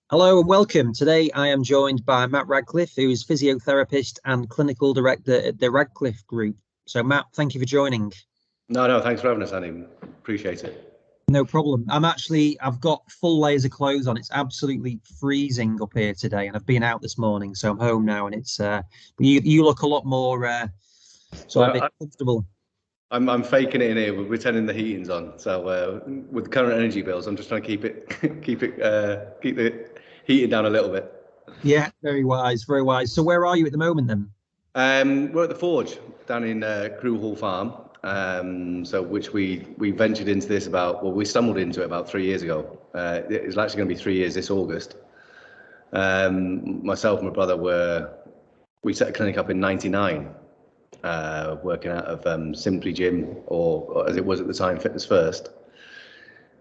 Hello and welcome. Today I am joined by Matt Radcliffe, who is physiotherapist and clinical director at the Radcliffe Group. So Matt, thank you for joining. No, thanks for having us, Andy. Appreciate it. No problem. I've got full layers of clothes on. It's absolutely freezing up here today, and I've been out this morning, so I'm home now, and it's you look a lot more sort of a bit comfortable. I'm faking it in here. We're pretending the heating's on. So with the current energy bills, I'm just trying to keep the heating down a little bit. Yeah, very wise, very wise. So where are you at the moment then? We're at the Forge down in Crew Hall Farm. So which we ventured into this we stumbled into it about 3 years ago. It's actually going to be 3 years this August. Myself and my brother we set a clinic up in '99. Working out of Simply Gym, or as it was at the time, Fitness First.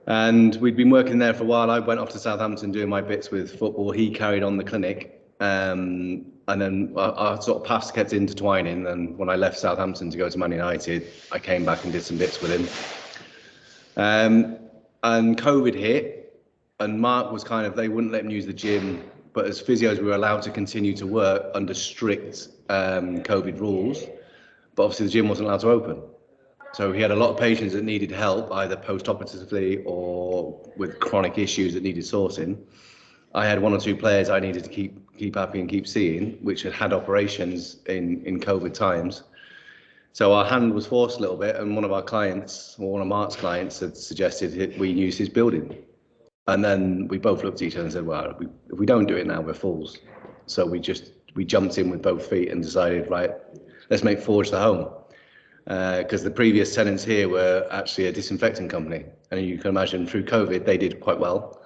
And we'd been working there for a while. I went off to Southampton doing my bits with football. He carried on the clinic. And then our sort of paths kept intertwining. And when I left Southampton to go to Man United, I came back and did some bits with him. And COVID hit, and Mark was they wouldn't let him use the gym. But as physios, we were allowed to continue to work under strict COVID rules. But obviously the gym wasn't allowed to open. So he had a lot of patients that needed help, either post-operatively or with chronic issues that needed sorting. I had one or two players I needed to keep happy and keep seeing, which had operations in COVID times. So our hand was forced a little bit, and one of our clients, or one of Mark's clients, had suggested we use his building. And then we both looked at each other and said, well, if we don't do it now, we're fools. So we jumped in with both feet and decided, right, let's make Forge the home. Because the previous tenants here were actually a disinfecting company. And you can imagine through COVID, they did quite well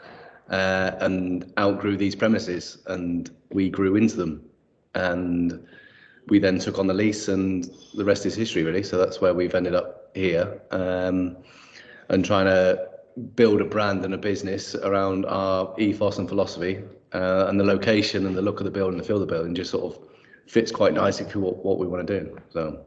and outgrew these premises, and we grew into them. And we then took on the lease, and the rest is history, really. So that's where we've ended up here and trying to build a brand and a business around our ethos and philosophy, and the location and the look of the building, the feel of the building just sort of fits quite nicely for what we want to do. So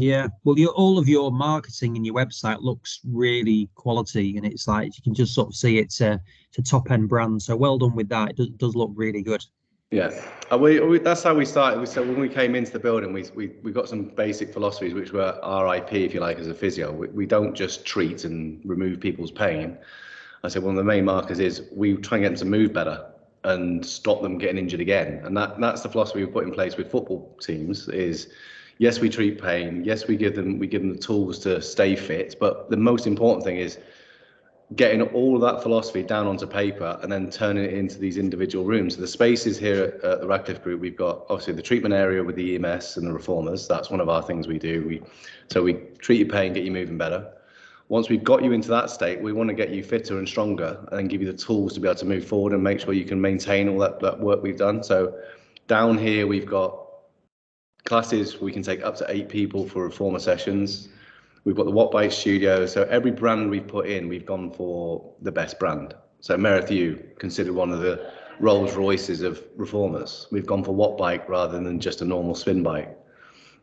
yeah, well, all of your marketing and your website looks really quality, and it's like you can just sort of see it's a top end brand. So well done with that. It does look really good. Yeah, that's how we started. So when we came into the building, we got some basic philosophies, which were RIP, if you like, as a physio. We don't just treat and remove people's pain. I said one of the main markers is we try and get them to move better and stop them getting injured again. And that's the philosophy we put in place with football teams is, yes, we treat pain. Yes, we give them the tools to stay fit. But the most important thing is getting all of that philosophy down onto paper and then turning it into these individual rooms. So the spaces here at the Radcliffe Group, we've got obviously the treatment area with the EMS and the reformers. That's one of our things we do. We treat your pain, get you moving better. Once we've got you into that state, we want to get you fitter and stronger and then give you the tools to be able to move forward and make sure you can maintain all that work we've done. So down here, we've got classes. We can take up to 8 people for reformer sessions. We've got the Watt Bike studio. So every brand we've put in, we've gone for the best brand. So Merrithew, considered one of the Rolls Royces of reformers. We've gone for Watt Bike rather than just a normal spin bike,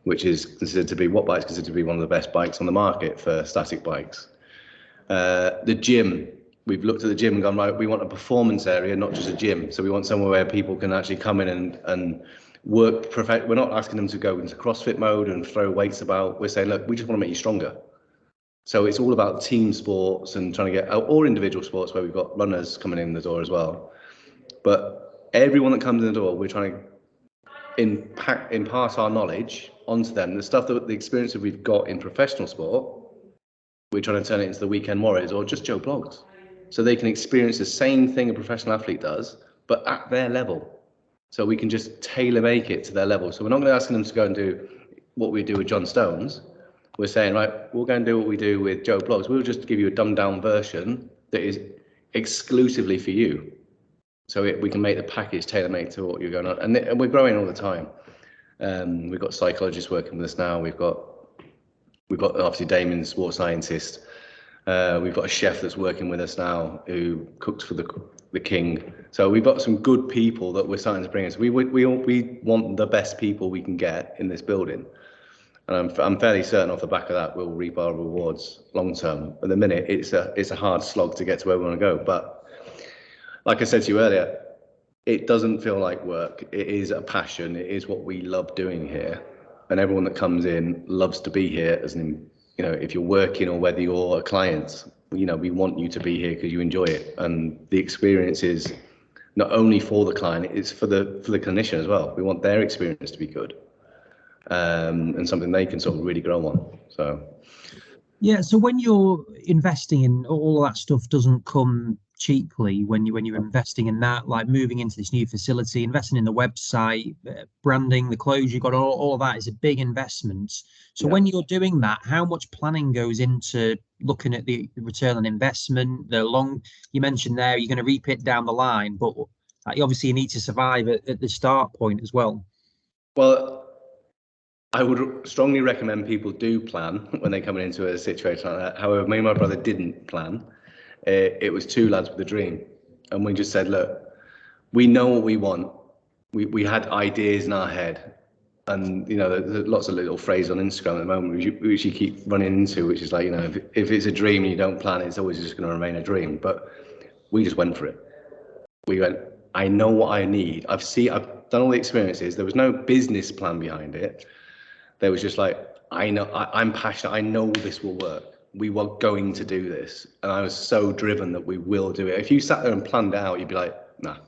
which is considered to be, Watt Bike's considered to be one of the best bikes on the market for static bikes. The gym, we've looked at the gym and gone, right, we want a performance area, not just a gym. So we want somewhere where people can actually come in and work perfect. We're not asking them to go into CrossFit mode and throw weights about. We're saying, look, we just want to make you stronger. So it's all about team sports and trying to get, or individual sports where we've got runners coming in the door as well. But everyone that comes in the door, we're trying to impart our knowledge onto them. The stuff the experience that we've got in professional sport, we're trying to turn it into the weekend warriors or just Joe Blogs. So they can experience the same thing a professional athlete does, but at their level. So we can just tailor make it to their level. So we're not going to ask them to go and do what we do with John Stones. We're saying, right, we're going to do what we do with Joe Blogs. We'll just give you a dumbed down version that is exclusively for you. So we can make the package tailor made to what you're going on. And we're growing all the time. We've got psychologists working with us now. We've got obviously Damien, the sports scientist. We've got a chef that's working with us now who cooks for the king. So we've got some good people that we're starting to bring in. So we want the best people we can get in this building. And I'm fairly certain off the back of that, we'll reap our rewards long term. At the minute, it's a hard slog to get to where we want to go. But like I said to you earlier, it doesn't feel like work. It is a passion. It is what we love doing here. And everyone that comes in loves to be here, as in, you know, if you're working or whether you're a client, you know, we want you to be here because you enjoy it. And the experience is not only for the client, it's for the clinician as well. We want their experience to be good, and something they can sort of really grow on. So yeah, so when you're investing in all of that stuff doesn't come cheaply when you're investing in that, like moving into this new facility, investing in the website, branding, the clothes you've got, all of that is a big investment. So when you're doing that, how much planning goes into looking at the return on investment, you mentioned there, you're going to reap it down the line, but obviously you need to survive at the start point as well. Well, I would strongly recommend people do plan when they're coming into a situation like that. However, me and my brother didn't plan. It was two lads with a dream. And we just said, look, we know what we want. We had ideas in our head. And, you know, there's lots of little phrases on Instagram at the moment which you keep running into, which is like, you know, if it's a dream and you don't plan it, it's always just going to remain a dream. But we just went for it. We went, I know what I need. I've done all the experiences. There was no business plan behind it. There was just like, I know, I'm passionate. I know this will work. We were going to do this. And I was so driven that we will do it. If you sat there and planned it out, you'd be like, nah,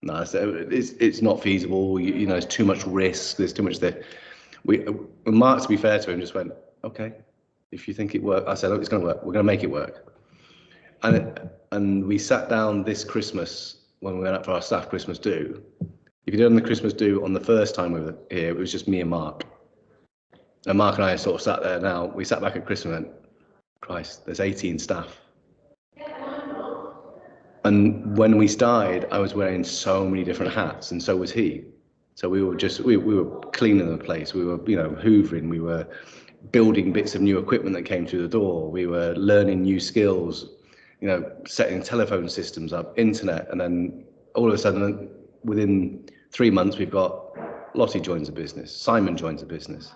it's not feasible. You know, there's too much risk. There's too much there. Mark, to be fair to him, just went, okay, if you think it works. I said, look, it's going to work. We're going to make it work. And we sat down this Christmas when we went out for our staff Christmas do. If you did on the Christmas do on the first time we were here, it was just me and Mark. And Mark and I sort of sat there now. We sat back at Christmas and went, Christ, there's 18 staff. And when we started, I was wearing so many different hats, and so was he. So we were cleaning the place. We were, you know, hoovering. We were building bits of new equipment that came through the door. We were learning new skills, you know, setting telephone systems up, internet. And then all of a sudden, within 3 months, we've got Lottie joins the business, Simon joins the business.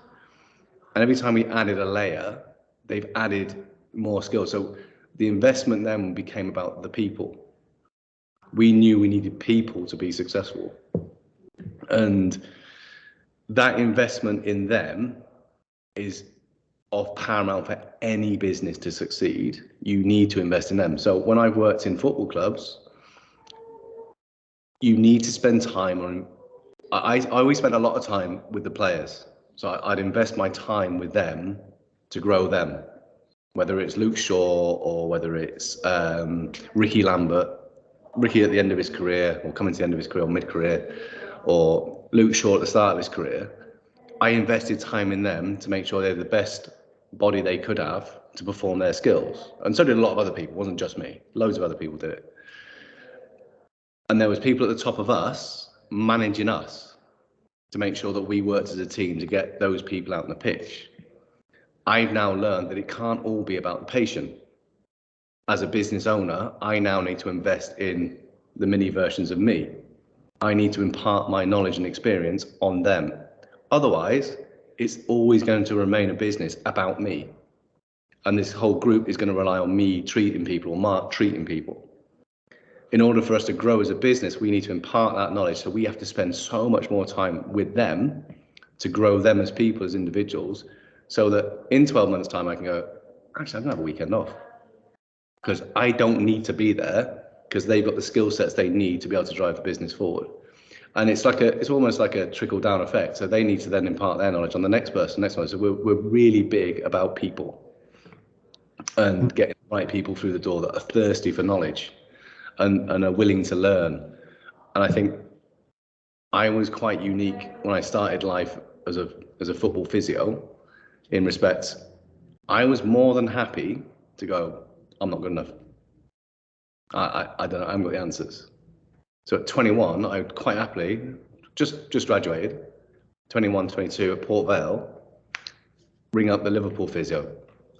And every time we added a layer, they've added more skills. So the investment then became about the people. We knew we needed people to be successful. And that investment in them is of paramount for any business to succeed. You need to invest in them. So when I've worked in football clubs, you need to spend time on, I always spent a lot of time with the players. So I'd invest my time with them to grow them, whether it's Luke Shaw or whether it's Ricky Lambert, Ricky at the end of his career or coming to the end of his career or mid-career, or Luke Shaw at the start of his career. I invested time in them to make sure they had the best body they could have to perform their skills. And so did a lot of other people. It wasn't just me. Loads of other people did it. And there was people at the top of us managing us to make sure that we worked as a team to get those people out on the pitch. I've now learned that it can't all be about the patient. As a business owner, I now need to invest in the mini versions of me. I need to impart my knowledge and experience on them. Otherwise, it's always going to remain a business about me. And this whole group is going to rely on me treating people or Mark treating people. In order for us to grow as a business, we need to impart that knowledge. So we have to spend so much more time with them to grow them as people, as individuals, so that in 12 months' time, I can go, actually, I'm going to have a weekend off. Because I don't need to be there because they've got the skill sets they need to be able to drive the business forward. And it's almost like a trickle down effect. So they need to then impart their knowledge on the next person, So we're really big about people and getting the right people through the door that are thirsty for knowledge and are willing to learn. And I think I was quite unique when I started life as a football physio in respect. I was more than happy to go, I'm not good enough. I don't know, I haven't got the answers. So at 21, I would quite happily, just graduated, 21, 22 at Port Vale, ring up the Liverpool physio,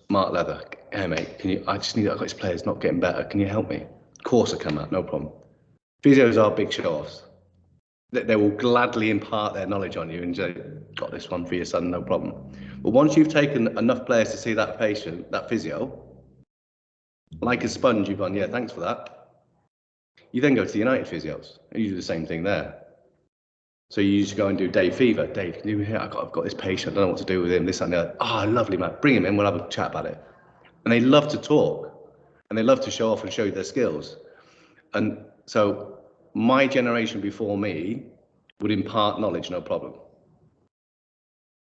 Mark Leather. Hey mate, I've got this player's not getting better. Can you help me? Of course I can, Matt, no problem. Physios are big show-offs. They will gladly impart their knowledge on you and say, got this one for your son, no problem. But once you've taken enough players to see that patient, that physio, like a sponge, you've gone, yeah, thanks for that. You then go to the United Physios and you do the same thing there. So you just go and do Dave Fever. Dave, can you hear? I've got this patient. I don't know what to do with him. This and that. Oh, lovely, man. Bring him in. We'll have a chat about it. And they love to talk and they love to show off and show you their skills. And so my generation before me would impart knowledge, no problem.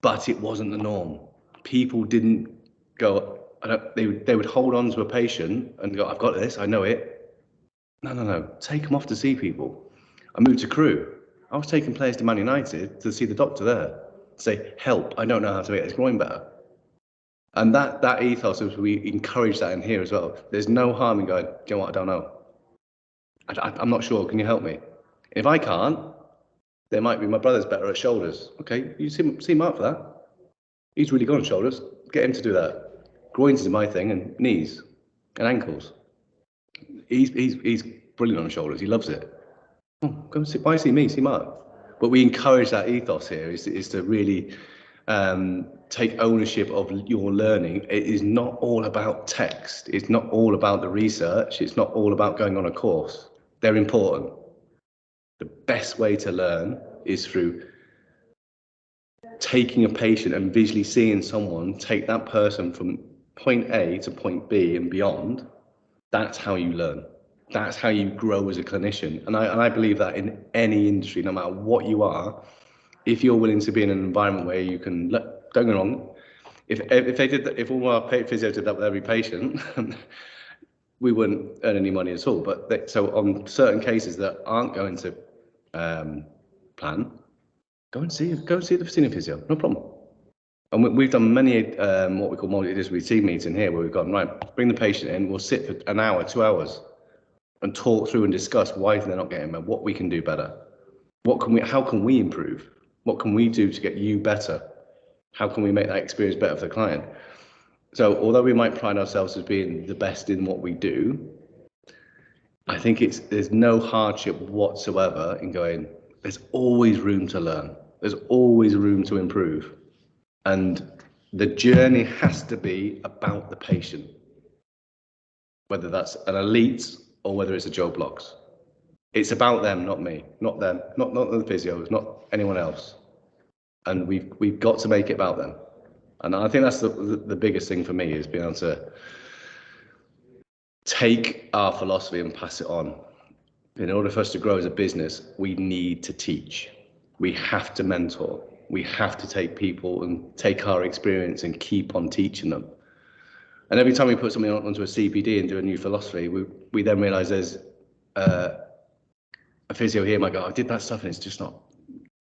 But it wasn't the norm. People didn't go, they would hold on to a patient and go, I've got this, I know it. No. Take them off to see people. I moved to Crewe. I was taking players to Man United to see the doctor there. Say, help, I don't know how to make this groin better. And that ethos, we encourage that in here as well. There's no harm in going, do you know what, I don't know. I'm not sure, can you help me? If I can't, there might be my brother's better at shoulders. Okay, you see Mark for that. He's really good on shoulders. Get him to do that. Groins is my thing, and knees and ankles. He's brilliant on shoulders. He loves it. Oh, go and see. Why see me? See Mark. But we encourage that ethos here is to really take ownership of your learning. It is not all about text. It's not all about the research. It's not all about going on a course. They're important. The best way to learn is through taking a patient and visually seeing someone take that person from point A to point B and beyond. That's how you learn. That's how you grow as a clinician. And I believe that in any industry, no matter what you are, if you're willing to be in an environment where you can, don't get me wrong, if all our physios did that with every patient, we wouldn't earn any money at all. But so on certain cases that aren't going to plan, go and see the senior physio, no problem. And we've done many what we call multidisciplinary team meeting here, where we've gone, right, bring the patient in, we'll sit for an hour, 2 hours, and talk through and discuss why they're not getting better, what we can do better, how can we improve, what can we do to get you better, how can we make that experience better for the client. So although we might pride ourselves as being the best in what we do, I think there's no hardship whatsoever in going, there's always room to learn, there's always room to improve. And the journey has to be about the patient, whether that's an elite or whether it's a Joe Blocks. It's about them, not me, not them, not the physios, not anyone else. And we've got to make it about them. And I think that's the biggest thing for me, is being able to take our philosophy and pass it on. In order for us to grow as a business, we need to teach. We have to mentor. We have to take people and take our experience and keep on teaching them. And every time we put something onto a CPD and do a new philosophy, we then realise there's a physio here might go, I did that stuff and it's just not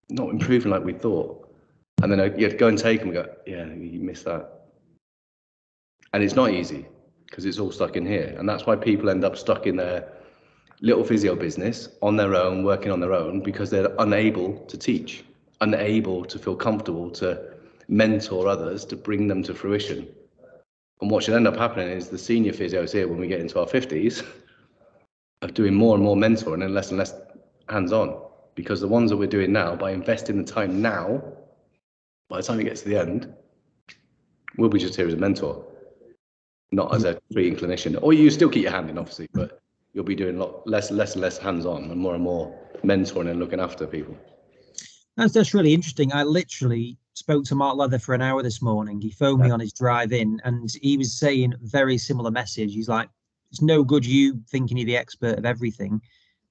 improving like we thought. And then you have to go and take them and go, yeah, you missed that. And it's not easy because it's all stuck in here. And that's why people end up stuck in their little physio business on their own, working on their own, because they're unable to teach, unable to feel comfortable to mentor others to bring them to fruition. And what should end up happening is the senior physios here, when we get into our 50s, are doing more and more mentoring and less hands-on, because the ones that we're doing now, by investing the time now, by the time it gets to the end, we'll be just here as a mentor, not as a treating clinician. Or you still keep your hand in, obviously, but you'll be doing a lot less hands-on and more mentoring and looking after people. That's really interesting. I literally spoke to Mark Leather for an hour this morning. He phoned me on his drive in, and he was saying a very similar message. He's like, it's no good you thinking you're the expert of everything.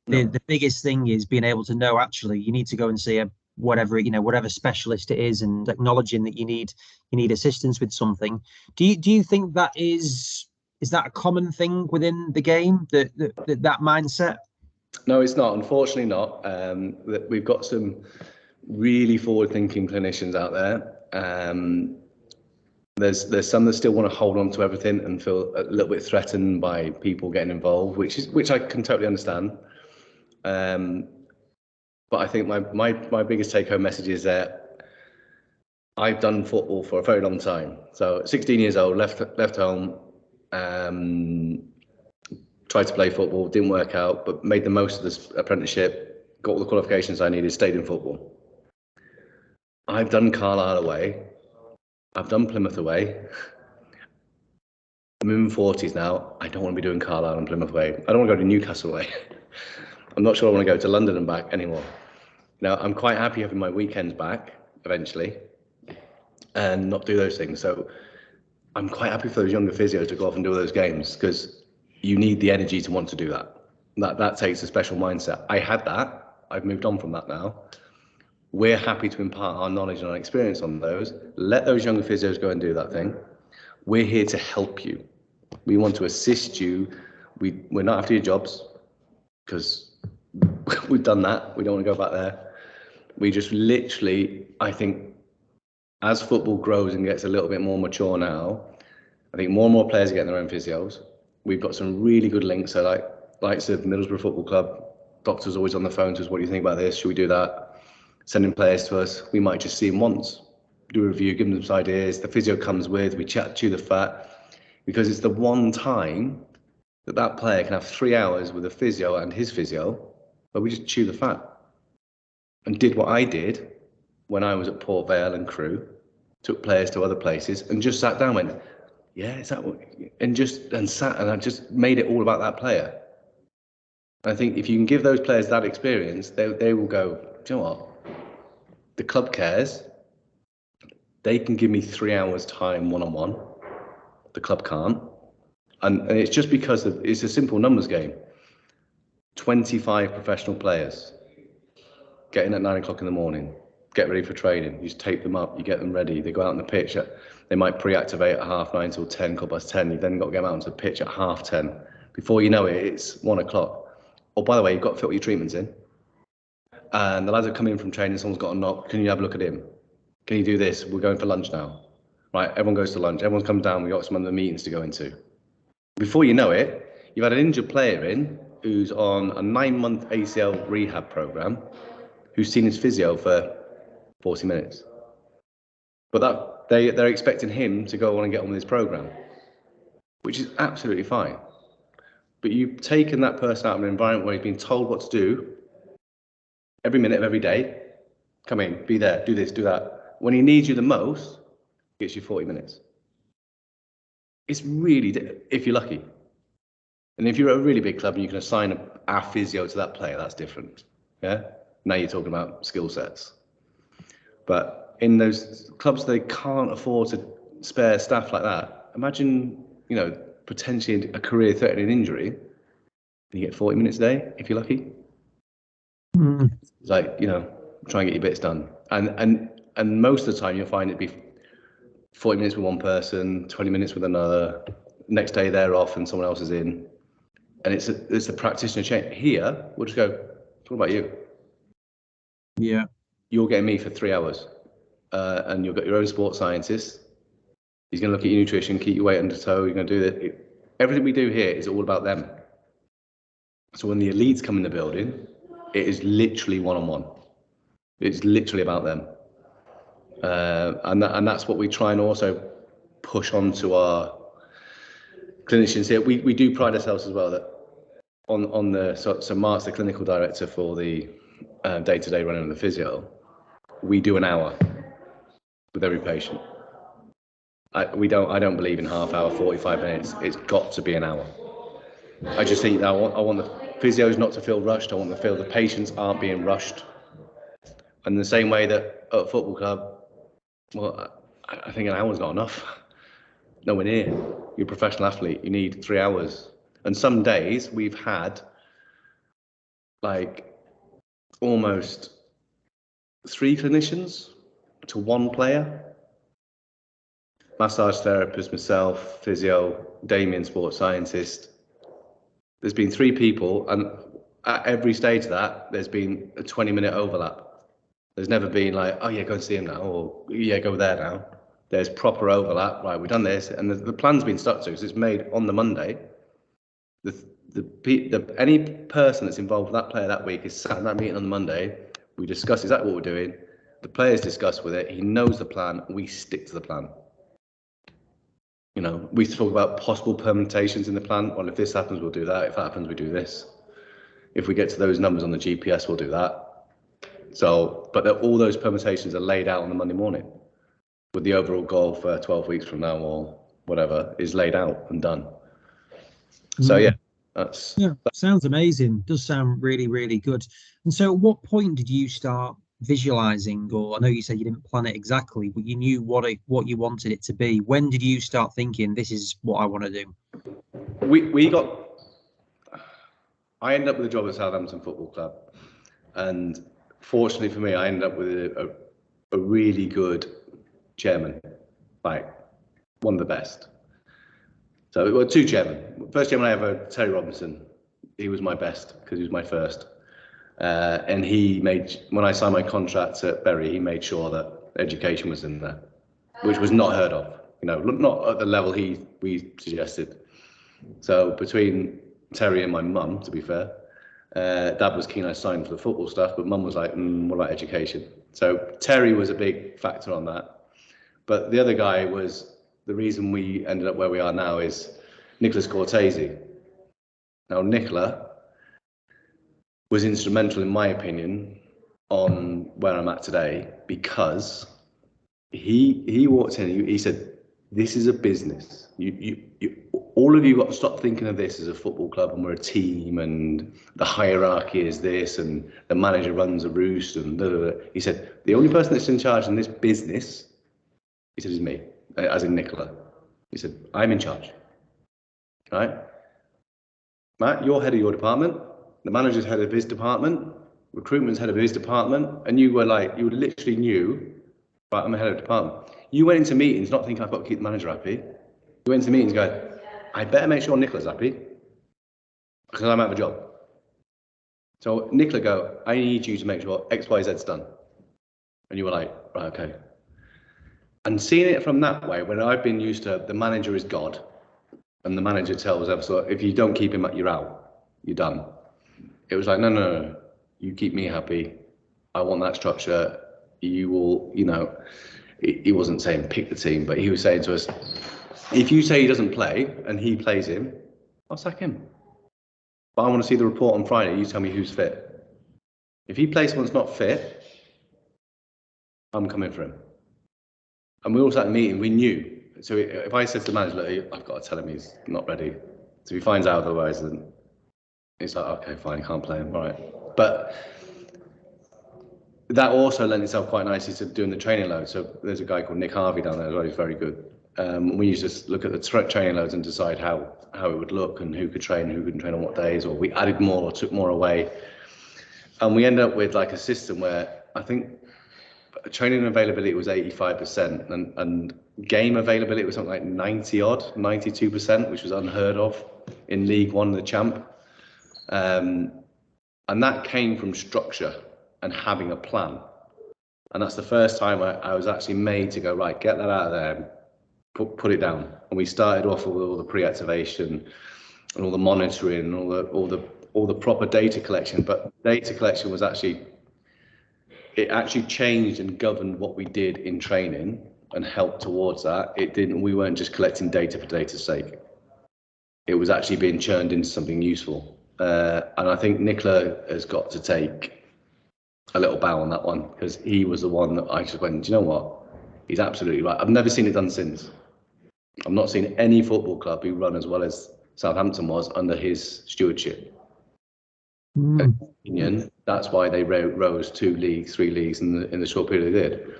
The biggest thing is being able to know, actually, you need to go and see whatever specialist it is, and acknowledging that you need assistance with something. Do you think that is that a common thing within the game, that mindset? No, it's not. Unfortunately not. We've got some really forward-thinking clinicians out there. There's some that still want to hold on to everything and feel a little bit threatened by people getting involved, which I can totally understand. But I think my biggest take-home message is that I've done football for a very long time. So 16 years old, left home, tried to play football, didn't work out, but made the most of this apprenticeship, got all the qualifications I needed, stayed in football. I've done Carlisle away. I've done Plymouth away. I'm in my 40s now. I don't want to be doing Carlisle and Plymouth away. I don't want to go to Newcastle away. I'm not sure I want to go to London and back anymore. Now, I'm quite happy having my weekends back eventually and not do those things. So I'm quite happy for those younger physios to go off and do those games, because you need the energy to want to do that. That takes a special mindset. I had that. I've moved on from that now. We're happy to impart our knowledge and our experience on those. Let those younger physios go and do that thing. We're here to help you. We want to assist you. We're not after your jobs, because we've done that. We don't want to go back there. We just literally, I think, as football grows and gets a little bit more mature now, I think more and more players are getting their own physios. We've got some really good links. So likes of Middlesbrough Football Club, doctors always on the phone to us, what do you think about this? Should we do that? Sending players to us. We might just see them once, do a review, give them some ideas. The physio comes with, we chew the fat, because it's the one time that player can have 3 hours with a physio and his physio, where we just chew the fat. And did what I did when I was at Port Vale and Crewe, took players to other places and just sat down and went, yeah, is that what, and sat, and I just made it all about that player. And I think if you can give those players that experience, they will go, do you know what? The club cares. They can give me 3 hours time one-on-one. The club can't. And it's just because it's a simple numbers game. 25 professional players get in at 9 o'clock in the morning, get ready for training. You just tape them up, you get them ready. They go out on the pitch. They might pre-activate at 9:30 till 10, 10:15. You've then got to get them out onto the pitch at 10:30. Before you know it, it's 1 o'clock. Oh, by the way, you've got to fit your treatments in. And the lads are coming in from training, someone's got a knock. Can you have a look at him? Can you do this? We're going for lunch now. Right, everyone goes to lunch. Everyone comes down. We've got some other meetings to go into. Before you know it, you've had an injured player in who's on a 9-month ACL rehab program, who's seen his physio for 40 minutes. But they're expecting him to go on and get on with his program, which is absolutely fine. But you've taken that person out of an environment where he's been told what to do every minute of every day. Come in, be there, do this, do that. When he needs you the most, he gets you 40 minutes. It's really, if you're lucky. And if you're at a really big club and you can assign a physio to that player, that's different. Yeah. Now you're talking about skill sets. But in those clubs, they can't afford to spare staff like that. Imagine, potentially a career-threatening injury, and you get 40 minutes a day if you're lucky. Mm. It's like, try and get your bits done. And most of the time you'll find it'd be 40 minutes with one person, 20 minutes with another. Next day they're off and someone else is in. And it's a practitioner change. Here, we'll just go, what about you? Yeah. You're getting me for 3 hours. And you've got your own sports scientist. He's going to look at your nutrition, keep your weight under tow. You're going to do that. Everything we do here is all about them. So when the elites come in the building, it is literally one-on-one. It's literally about them. And that's what we try and also push on to our clinicians here. We do pride ourselves as well that so Mark's the clinical director for the day-to-day running of the physio. We do an hour with every patient. I don't believe in half hour, 45 minutes. It's got to be an hour. I just think that I want the physios not to feel rushed. I want to feel the patients aren't being rushed. And the same way that at a football club, well, I think an hour's not enough. Nowhere near. You're a professional athlete. You need 3 hours. And some days we've had like almost 3 clinicians to 1 player. Massage therapist, myself, physio, Damien, sports scientist. There's been 3 people, and at every stage of that, there's been a 20-minute overlap. There's never been like, oh yeah, go and see him now, or yeah, go there now. There's proper overlap. Right, we've done this, and the plan's been stuck to, because it's made on the Monday. Any person that's involved with that player that week is sat in that meeting on the Monday. We discuss exactly what we're doing. The players discuss with it. He knows the plan. We stick to the plan. We talk about possible permutations in the plan. Well, if this happens, we'll do that. If that happens, we do this. If we get to those numbers on the GPS, we'll do that. So, but all those permutations are laid out on the Monday morning, with the overall goal for 12 weeks from now or whatever is laid out and done. So yeah, Sounds amazing. Does sound really, really good. And so, at what point did you start visualizing? Or I know you said you didn't plan it exactly, but you knew what you wanted it to be. When did you start thinking this is what I want to do? I ended up with a job at Southampton Football Club, and fortunately for me, I ended up with a really good chairman, like one of the best. So, well, two chairmen. First chairman I ever, Terry Robinson. He was my best because he was my first. And he made, when I signed my contract at Bury, he made sure that education was in there, which was not heard of, not at the level we suggested. So between Terry and my mum, to be fair, Dad was keen I signed for the football stuff, but Mum was like, what about education? So Terry was a big factor on that. But the other guy was, the reason we ended up where we are now is Nicholas Cortese. Now, Nicola was instrumental, in my opinion, on where I'm at today, because he walked in, he said, this is a business. All of you got to stop thinking of this as a football club and we're a team and the hierarchy is this and the manager runs a roost and blah, blah, blah. He said, the only person that's in charge in this business, he said, is me, as in Nicola. He said, I'm in charge, right? Matt, you're head of your department, the manager's head of his department, recruitment's head of his department, and you literally knew, right, I'm a head of department. You went into meetings not thinking I've got to keep the manager happy. You went into meetings going, I better make sure Nicola's happy because I'm out of a job. So Nicola go, I need you to make sure X, Y, Z's done. And you were like, right, okay. And seeing it from that way, when I've been used to the manager is God and the manager tells us, so if you don't keep him, you're out, you're done. It was like, no, you keep me happy. I want that structure. You will, he wasn't saying pick the team, but he was saying to us, if you say he doesn't play and he plays him, I'll sack him. But I want to see the report on Friday. You tell me who's fit. If he plays someone's not fit, I'm coming for him. And we all sat in a meeting, we knew. So if I said to the manager, look, I've got to tell him he's not ready. So if he finds out otherwise, then it's like, okay, fine, you can't play him, all right. But that also lent itself quite nicely to doing the training load. So there's a guy called Nick Harvey down there as well, who's very good. We used to look at the training loads and decide how it would look and who could train, who couldn't train on what days, or we added more or took more away. And we ended up with like a system where I think training availability was 85% and game availability was something like 92%, which was unheard of in League One, the champ. And that came from structure and having a plan. And that's the first time I was actually made to go, right, get that out of there, put it down. And we started off with all the pre-activation and all the monitoring and all the proper data collection. But data collection was actually changed and governed what we did in training and helped towards that. We weren't just collecting data for data's sake. It was actually being churned into something useful. And I think Nicola has got to take a little bow on that one, because he was the one that I just went, do you know what? He's absolutely right. I've never seen it done since. I've not seen any football club be run as well as Southampton was under his stewardship. That's why they rose 2 leagues, 3 leagues in the short period they did.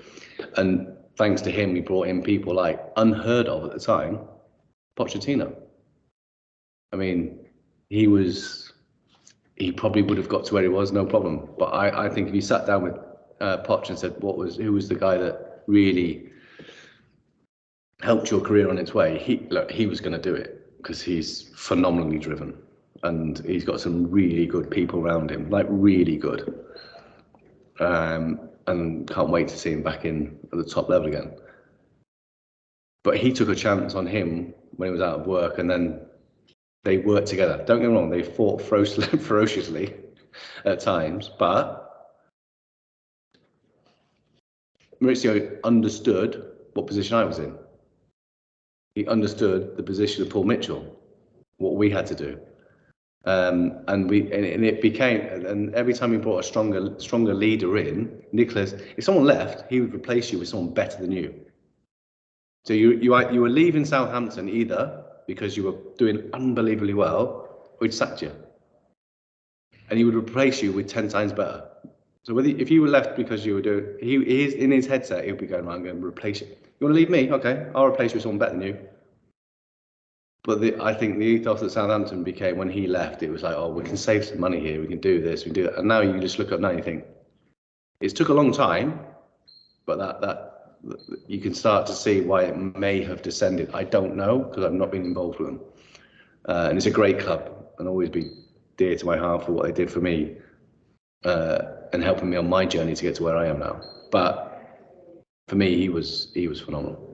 And thanks to him, we brought in people like unheard of at the time, Pochettino. I mean, he probably would have got to where he was, no problem. But I think if you sat down with Poch and said, who was the guy that really helped your career on its way, he was going to do it, because he's phenomenally driven and he's got some really good people around him, like really good. And can't wait to see him back in at the top level again. But he took a chance on him when he was out of work, and then they worked together. Don't get me wrong, they fought ferociously at times, but Maurizio understood what position I was in. He understood the position of Paul Mitchell, what we had to do. And it became, and every time we brought a stronger leader in, Nicholas, if someone left, he would replace you with someone better than you. So you were leaving Southampton either because you were doing unbelievably well, we'd sacked you. And he would replace you with 10 times better. So if you were left because you were doing, he's in his headset, he'll be going, I'm going to replace you. You want to leave me? Okay, I'll replace you with someone better than you. But I think the ethos at Southampton became, when he left, it was like, oh, we can save some money here, we can do this, we can do that. And now you just look up now and you think, it took a long time, but that you can start to see why it may have descended. I don't know, because I've not been involved with them. And it's a great club, and always be dear to my heart for what they did for me. And helping me on my journey to get to where I am now. But for me, he was phenomenal.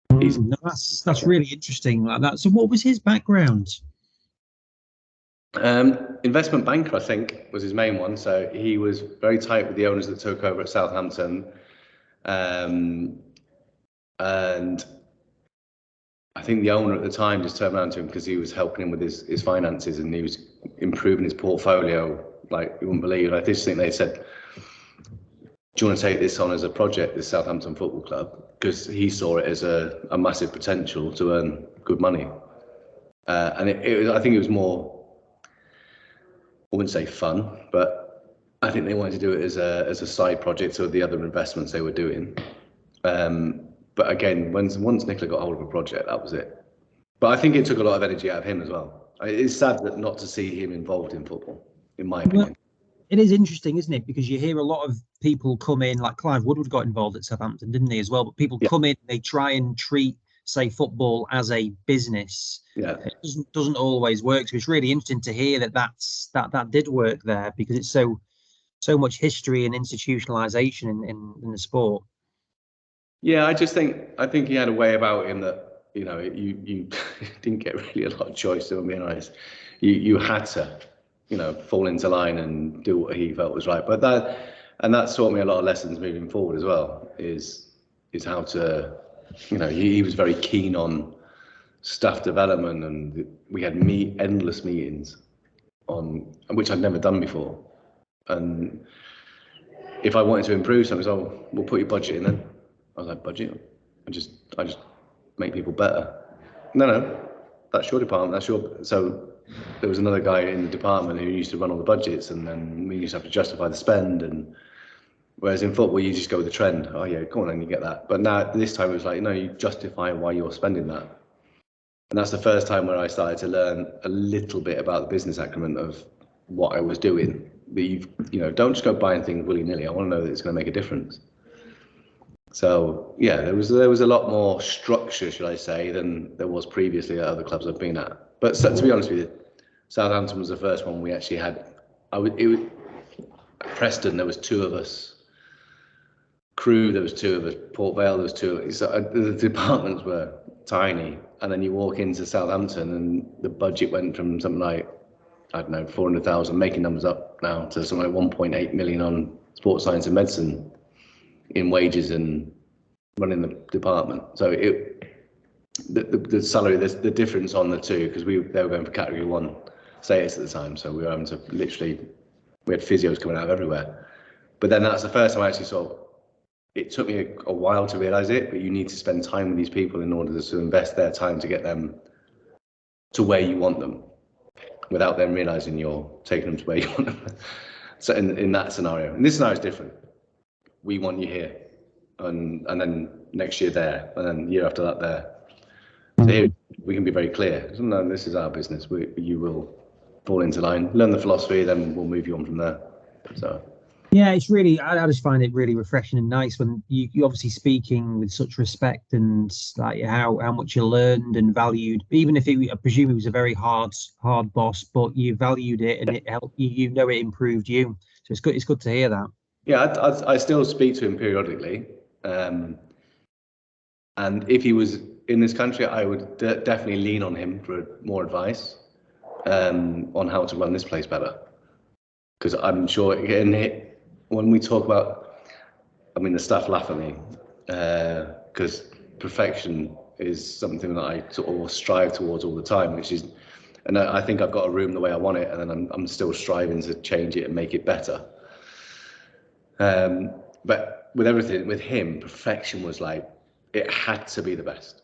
No, that's really interesting like that. So what was his background? Investment banker, I think, was his main one. So he was very tight with the owners that took over at Southampton. And I think the owner at the time just turned around to him because he was helping him with his finances, and he was improving his portfolio like you wouldn't believe. I just think they said, do you want to take this on as a project, this Southampton Football Club? Because he saw it as a massive potential to earn good money. And I think it was more, I wouldn't say fun, but I think they wanted to do it as a side project of the other investments they were doing. But again, once Nicola got hold of a project, that was it. But I think it took a lot of energy out of him as well. It's sad that not to see him involved in football, in my opinion. Well, it is interesting, isn't it? Because you hear a lot of people come in, like Clive Woodward got involved at Southampton, didn't he, as well? But people come in, they try and treat, say, football as a business. Yeah, it doesn't always work. So it's really interesting to hear that did work there, because it's so much history and institutionalization in the sport. Yeah, I think he had a way about him that, you know, you didn't get really a lot of choice, if I'm being honest. You had to, you know, fall into line and do what he felt was right. But that taught me a lot of lessons moving forward as well, is how to, you know, he was very keen on staff development, and we had endless meetings on, which I'd never done before. And if I wanted to improve something, so we'll put your budget in then. I was like, budget? I just make people better. No, that's your department. That's your. So there was another guy in the department who used to run all the budgets, and then we used to have to justify the spend. And whereas in football, you just go with the trend. Oh yeah, go on, and you get that. But now this time it was like, no, you justify why you're spending that. And that's the first time where I started to learn a little bit about the business acumen of what I was doing. That you know, don't just go buying things willy nilly. I want to know that it's going to make a difference. So yeah, there was a lot more structure, should I say, than there was previously at other clubs I've been at. But to be honest with you, Southampton was the first one we actually had. Preston, there was 2 of us. Crewe, there was 2 of us. Port Vale, there was 2 of us. So the departments were tiny, and then you walk into Southampton, and the budget went from something like, I don't know, 400,000, making numbers up now, to something like 1.8 million on sports science and medicine in wages and running the department. So the salary, the difference on the 2, because they were going for category 1 status at the time, so we were having to we had physios coming out of everywhere. But then that's the first time I actually saw, it took me a while to realise it, but you need to spend time with these people in order to invest their time to get them to where you want them, without them realising you're taking them to where you want them. So in that scenario, and this scenario is different. We want you here, and then next year there, and then the year after that there. So here we can be very clear. So, no, this is our business. You will fall into line, learn the philosophy, then we'll move you on from there. So yeah, it's really, I just find it really refreshing and nice when you obviously speaking with such respect, and like how much you learned and valued, even if I presume he was a very hard boss, but you valued it, and it helped you. You know, it improved you. So it's good to hear that. Yeah, I still speak to him periodically, and if he was in this country, I would definitely lean on him for more advice on how to run this place better. Because I'm sure, when we talk about, I mean, the staff laugh at me, because perfection is something that I sort of strive towards all the time, which is, and I think I've got a room the way I want it, and then I'm still striving to change it and make it better. But with everything, with him, perfection was like, it had to be the best.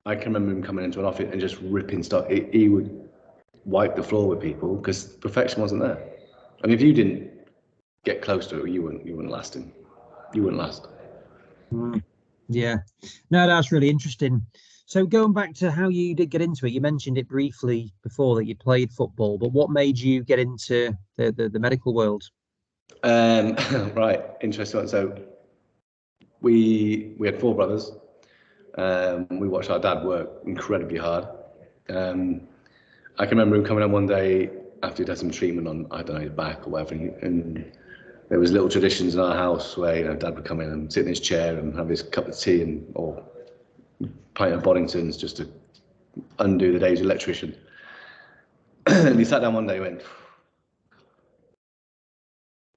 I can remember him coming into an office and just ripping stuff. He would wipe the floor with people because perfection wasn't there. I mean, if you didn't get close to it, you wouldn't last him. You wouldn't last. Yeah, no, that's really interesting. So going back to how you did get into it, you mentioned it briefly before that you played football, but what made you get into the medical world? Right, interesting one. So we had 4 brothers. We watched our dad work incredibly hard. I can remember him coming on one day after he'd had some treatment on, I don't know, his back or whatever, and there was little traditions in our house where, you know, Dad would come in and sit in his chair and have his cup of tea or pint of Boddingtons just to undo the day's electrician. And he sat down one day and went,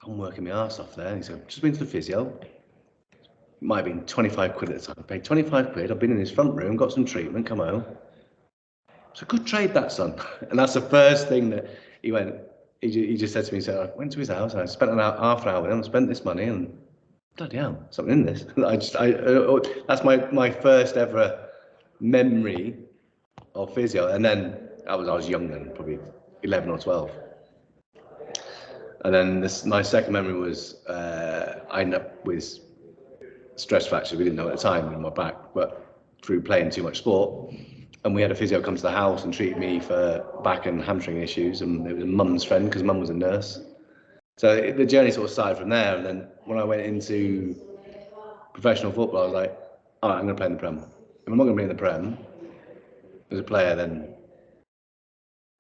I'm working my arse off there. And he said, just been to the physio. It might have been 25 quid at the time. I paid 25 quid. I've been in his front room, got some treatment, come home. It's a good trade, that, son. And that's the first thing that he went, he just said to me, he said, I went to his house and I spent half an hour with him, spent this money, and bloody hell, something in this. That's my first ever memory of physio. And then I was young then, probably 11 or 12. And then my second memory was I ended up with stress fractures. We didn't know at the time in my back, but through playing too much sport. And we had a physio come to the house and treat me for back and hamstring issues. And it was mum's friend because mum was a nurse. So the journey sort of started from there. And then when I went into professional football, I was like, all right, I'm going to play in the Prem. If I'm not going to be in the Prem as a player, then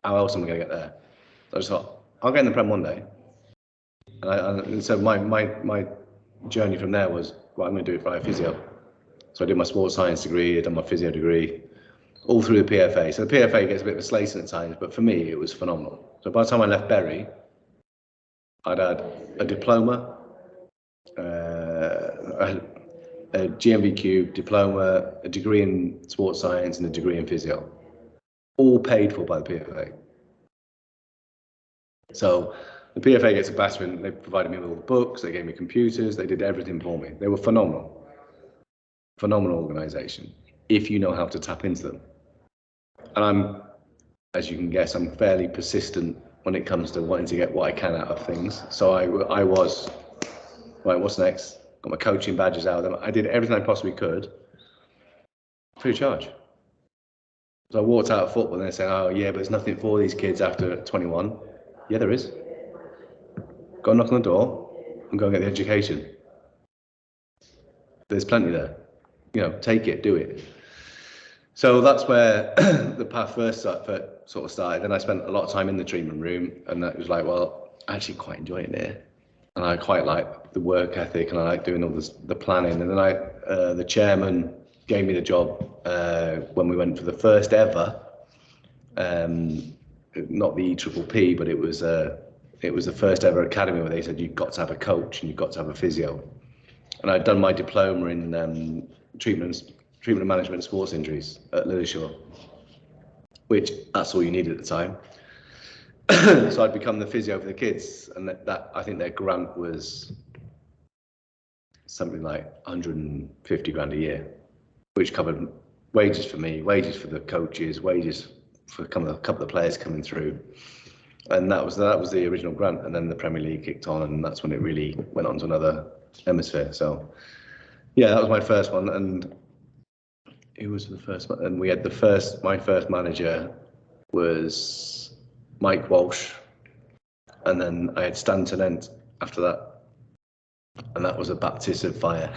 how else am I going to get there? So I just thought, I'll get in the Prem one day. And so my journey from there was, well, I'm going to do it for physio. So I did my sports science degree, I did my physio degree, all through the PFA. So the PFA gets a bit of a slacing at times, but for me, it was phenomenal. So by the time I left Bury, I'd had a diploma, a GMVQ diploma, a degree in sports science, and a degree in physio, all paid for by the PFA. So the PFA gets a battering. They provided me with all the books, they gave me computers, they did everything for me. They were phenomenal organisation, if you know how to tap into them. And as you can guess, I'm fairly persistent when it comes to wanting to get what I can out of things. So I was, right, what's next? Got my coaching badges out of them. I did everything I possibly could, free of charge. So I walked out of football and they said, oh yeah, but there's nothing for these kids after 21. Yeah, there is. Go knock on the door and go and get the education. There's plenty there. You know, take it, do it. So that's where the path first sort of started. Then I spent a lot of time in the treatment room, and that was like, well, I actually quite enjoy it here, and I quite like the work ethic, and I like doing all the planning. And then the chairman gave me the job when we went for the first ever, not the EPPP, but it was the first ever academy where they said you've got to have a coach and you've got to have a physio. And I'd done my diploma in treatment and management of sports injuries at Lilleshall, which that's all you needed at the time. So I'd become the physio for the kids, and that I think their grant was something like 150 grand a year, which covered wages for me, wages for the coaches, wages for a couple of the players coming through. And that was the original grant. And then the Premier League kicked on, and that's when it really went on to another hemisphere. So yeah, that was my first one. And it was the first one. And we had my first manager was Mike Walsh. And then I had Stan Tennant after that. And that was a baptism of fire.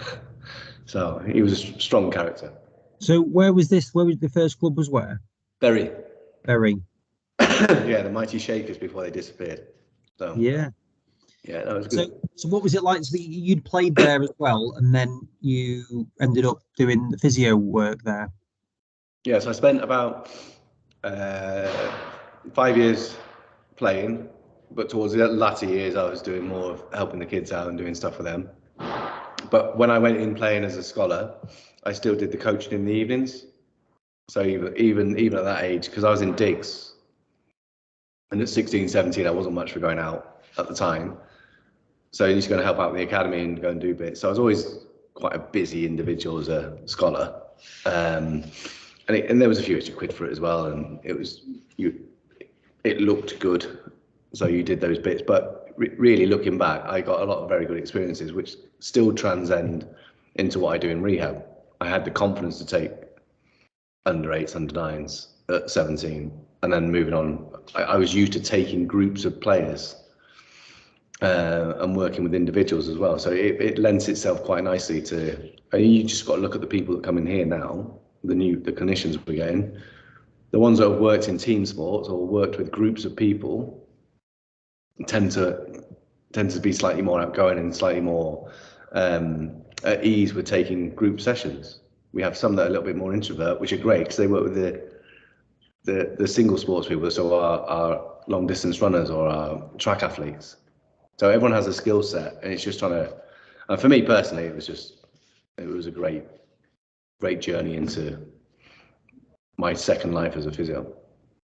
So he was a strong character. So where was the first club was where? Bury. Yeah, the mighty Shakers before they disappeared. So yeah, that was good. So what was it like? So you'd played there as well, and then you ended up doing the physio work there. Yeah, so I spent about 5 years playing, but towards the latter years I was doing more of helping the kids out and doing stuff for them. But when I went in playing as a scholar, I still did the coaching in the evenings. So even at that age, because I was in digs, and at 16, 17, I wasn't much for going out at the time. So I was going to help out in the academy and go and do bits. So I was always quite a busy individual as a scholar. And there was a few extra quid for it as well. And it was, it looked good, so you did those bits. But really looking back, I got a lot of very good experiences, which still transcend into what I do in rehab. I had the confidence to take under 8s, under 9s at 17, and then moving on. I was used to taking groups of players and working with individuals as well. So it lends itself quite nicely to, and you just got to look at the people that come in here now, the clinicians we're getting, the ones that have worked in team sports or worked with groups of people tend to be slightly more outgoing and slightly more at ease with taking group sessions. We have some that are a little bit more introvert, which are great because they work with the single sports people, so our long distance runners or our track athletes. So everyone has a skill set, and it's just trying to. And for me personally, it was a great journey into my second life as a physio.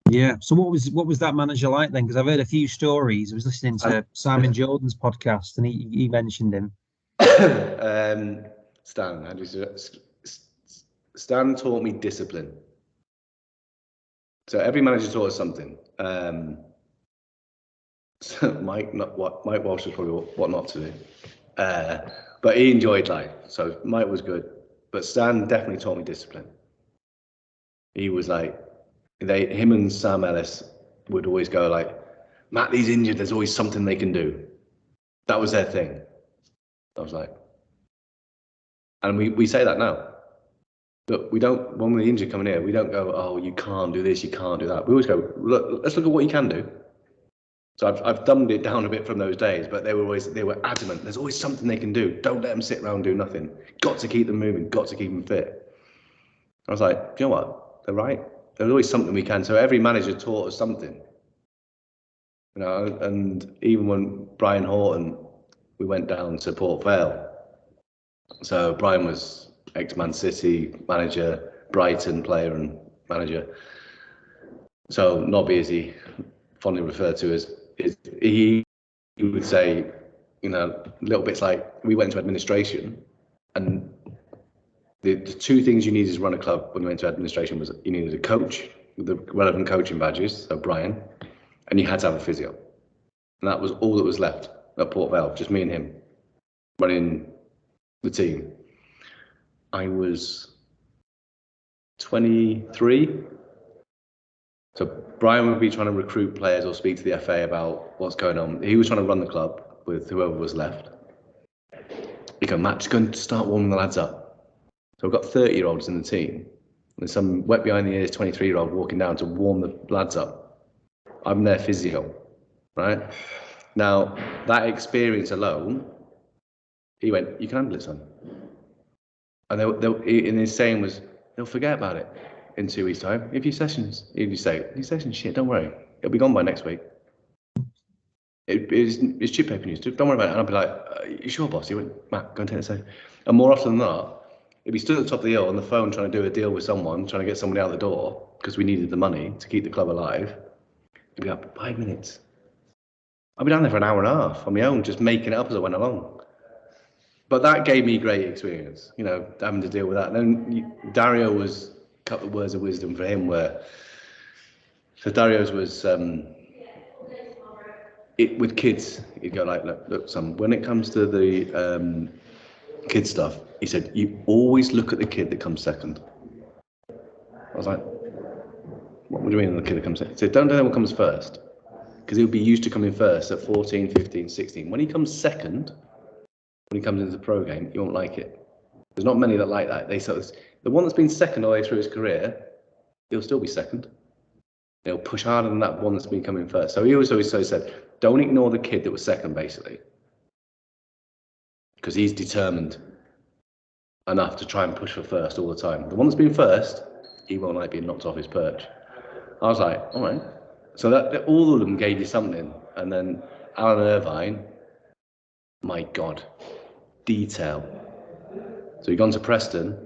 Yeah. So what was that manager like then? Because I've heard a few stories. I was listening to Simon Jordan's podcast, and he mentioned him. Stan, Stan taught me discipline. So every manager taught us something. So Mike Walsh was probably what not to do, but he enjoyed life. So Mike was good, but Stan definitely taught me discipline. He was like, him and Sam Ellis would always go like, Matt, he's injured. There's always something they can do. That was their thing. I was like, and we say that now. But we don't, when we're injured coming here, we don't go, oh, you can't do this, you can't do that. We always go, look, let's look at what you can do. So I've dumbed it down a bit from those days, but they were adamant. There's always something they can do. Don't let them sit around and do nothing. Got to keep them moving. Got to keep them fit. I was like, you know what? They're right. There's always something we can. So every manager taught us something. You know, and even when Brian Horton, we went down to Port Vale. So Brian was ex-Man City manager, Brighton player and manager. So Nobby, as he fondly referred to as, he would say, you know, little bits like, we went into administration, and the two things you needed to run a club when you went to administration was you needed a coach with the relevant coaching badges, so Brian, and you had to have a physio. And that was all that was left at Port Vale, just me and him running the team. I was 23. So Brian would be trying to recruit players or speak to the FA about what's going on. He was trying to run the club with whoever was left. You go, Matt, just go and start warming the lads up. So we've got 30-year-olds in the team. There's some wet behind the ears 23-year-old walking down to warm the lads up. I'm their physio, right? Now, that experience alone, he went, you can handle it, son. And in his saying was, they'll forget about it in 2 weeks' time. If you sessions, shit, don't worry. It'll be gone by next week. It's chip paper news. Don't worry about it. And I'll be like, you sure, boss? He went, Matt, go and take the session. And more often than not, if he stood at the top of the hill on the phone trying to do a deal with someone, trying to get somebody out the door because we needed the money to keep the club alive, he'd be like, 5 minutes. I'd be down there for an hour and a half on my own, just making it up as I went along. But that gave me great experience, you know, having to deal with that. And then Dario was a couple of words of wisdom for him where, so Dario's was, with kids, he'd go like, look, son, when it comes to the kid stuff, he said, you always look at the kid that comes second. I was like, what do you mean the kid that comes second? He said, don't tell him what comes first, because he'll be used to coming first at 14, 15, 16. When he comes second, when he comes into the pro game, you won't like it. There's not many that like that. The one that's been second all the way through his career, he'll still be second. He'll push harder than that one that's been coming first. So he always said, don't ignore the kid that was second, basically, because he's determined enough to try and push for first all the time. The one that's been first, he won't like being knocked off his perch. I was like, all right. So that all of them gave you something. And then Alan Irvine, my God, detail. So he'd gone to Preston,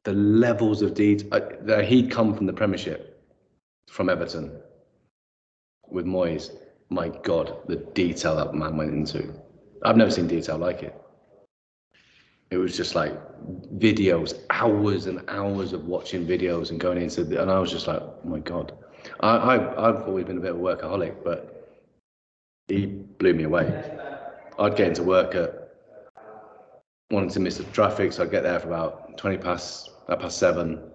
the levels of detail. He'd come from the Premiership, from Everton, with Moyes. My God, the detail that man went into. I've never seen detail like it. It was just like videos, hours and hours of watching videos and going into, and I was just like, oh my God. I've always been a bit of a workaholic, but he blew me away. I'd get into work at wanting to miss the traffic, so I'd get there for about 7:20.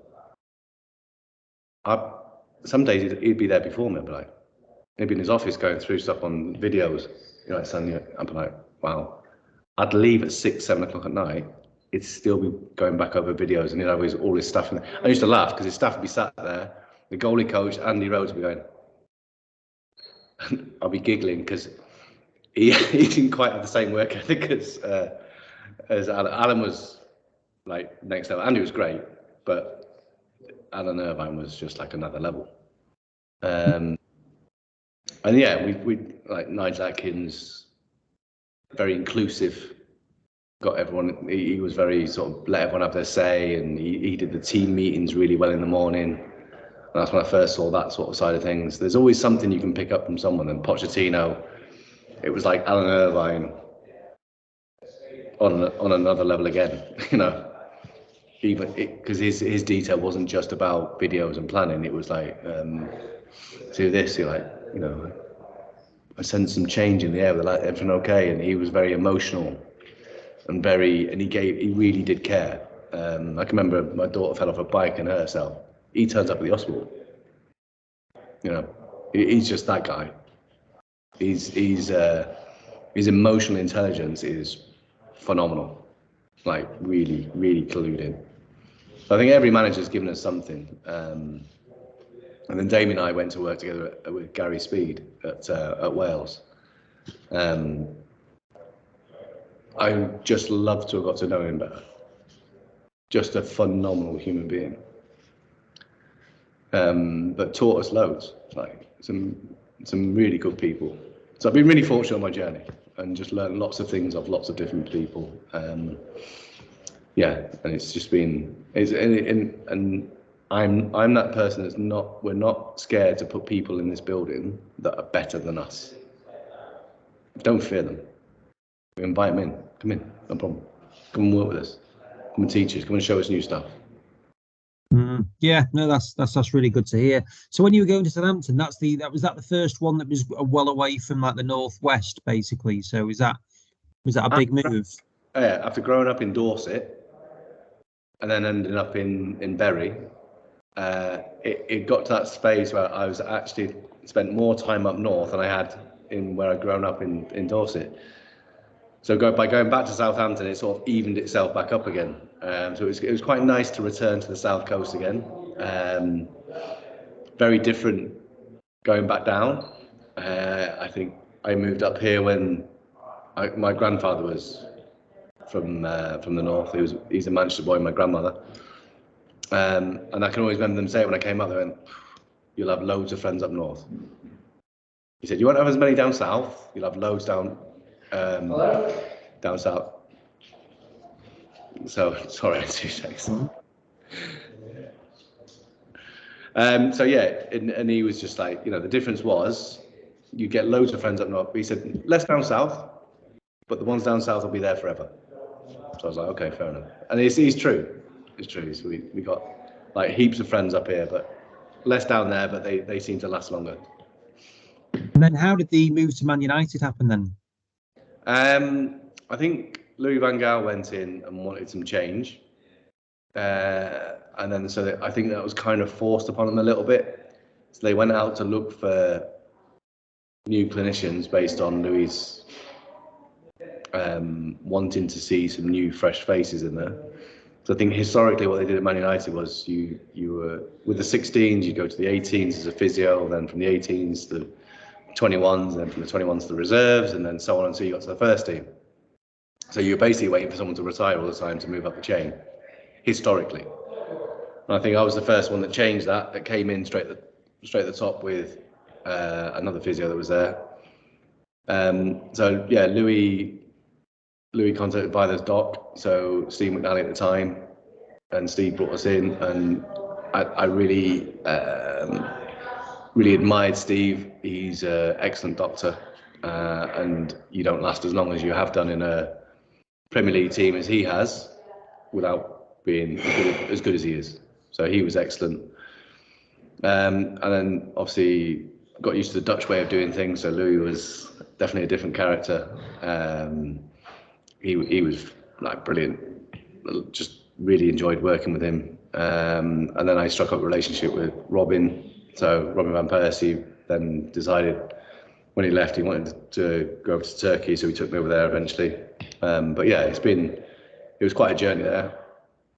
Some days he'd be there before me. I'd be like, he'd be in his office going through stuff on videos. You know, I'd be like, wow. I'd leave at 6, 7 o'clock at night. It'd still be going back over videos, and he'd have all his stuff in there. I used to laugh because his staff would be sat there. The goalie coach, Andy Rhodes, would be going. And I'd be giggling because he didn't quite have the same work ethic as Alan. Alan was like next level. Andy was great, but Alan Irvine was just like another level. And yeah, we like Nigel Atkins, very inclusive. Got everyone. He was very sort of let everyone have their say, and he did the team meetings really well in the morning. And that's when I first saw that sort of side of things. There's always something you can pick up from someone. And Pochettino, it was like Alan Irvine on another level again. You know, even because his detail wasn't just about videos and planning. It was like do this. You're like, you know, I sense some change in the air. They're like, everything okay? And he was very emotional. And he really did care. I can remember my daughter fell off a bike and hurt herself. He turns up at the hospital. You know, he's just that guy. His emotional intelligence is phenomenal. Like really, really clued in. So I think every manager's given us something. And then Damien and I went to work together with Gary Speed at Wales. I just love to have got to know him better. Just a phenomenal human being. But taught us loads, like some really good people. So I've been really fortunate on my journey and just learned lots of things of lots of different people. Yeah, and it's just been, and I'm that person we're not scared to put people in this building that are better than us. Don't fear them. We invite them in. Come in, no problem. Come and work with us. Come and teach us. Come and show us new stuff. Yeah, no, that's really good to hear. So when you were going to Southampton, was that the first one that was well away from like the northwest, basically. So was that a big move? Yeah, after growing up in Dorset and then ending up in Bury, it got to that phase where I was actually spent more time up north than I had in where I'd grown up in Dorset. So by going back to Southampton, it sort of evened itself back up again. So it was quite nice to return to the south coast again. Very different going back down. I think I moved up here when my grandfather was from the north. He's a Manchester boy, my grandmother. And I can always remember them saying when I came up there, and you'll have loads of friends up north. He said, you won't have as many down south. You'll have loads down south. So sorry, 2 seconds. So yeah, and he was just like, you know, the difference was you get loads of friends up north. But he said less down south, but the ones down south will be there forever. So I was like, okay, fair enough. And it's true. It's true. So we got like heaps of friends up here, but less down there. But they seem to last longer. And then how did the move to Man United happen then? I think Louis van Gaal went in and wanted some change. And then so I think that was kind of forced upon them a little bit. So they went out to look for new clinicians based on Louis wanting to see some new fresh faces in there. So I think historically what they did at Man United was you were with the 16s, you go to the 18s as a physio, then from the 18s to the 21s, and then from the 21s to the reserves, and then so on until you got to the first team. So you're basically waiting for someone to retire all the time to move up the chain, historically. And I think I was the first one that changed that came in straight at the top with another physio that was there. So yeah, Louis contacted by this doc, so Steve McNally at the time, and Steve brought us in, and I really admired Steve. He's an excellent doctor, and you don't last as long as you have done in a Premier League team as he has without being as good as he is. So he was excellent. And then obviously got used to the Dutch way of doing things. So Louis was definitely a different character. He was like brilliant. Just really enjoyed working with him. And then I struck up a relationship with Robin. So Robin van Persie then decided when he left he wanted to go over to Turkey, so he took me over there eventually. But yeah, it was quite a journey there.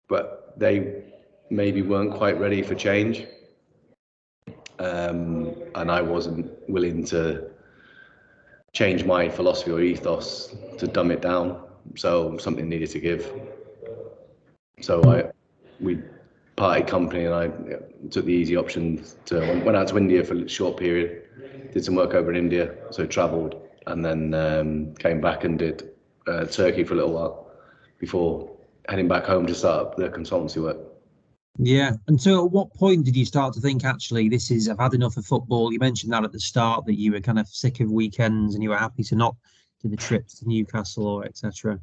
But they maybe weren't quite ready for change. And I wasn't willing to change my philosophy or ethos to dumb it down. So something needed to give. So we parted company, and I took the easy option went out to India for a short period, did some work over in India, so travelled, and then came back and did Turkey for a little while before heading back home to start up the consultancy work. Yeah. And so at what point did you start to think, actually, I've had enough of football? You mentioned that at the start, that you were kind of sick of weekends and you were happy to not do the trips to Newcastle or etc.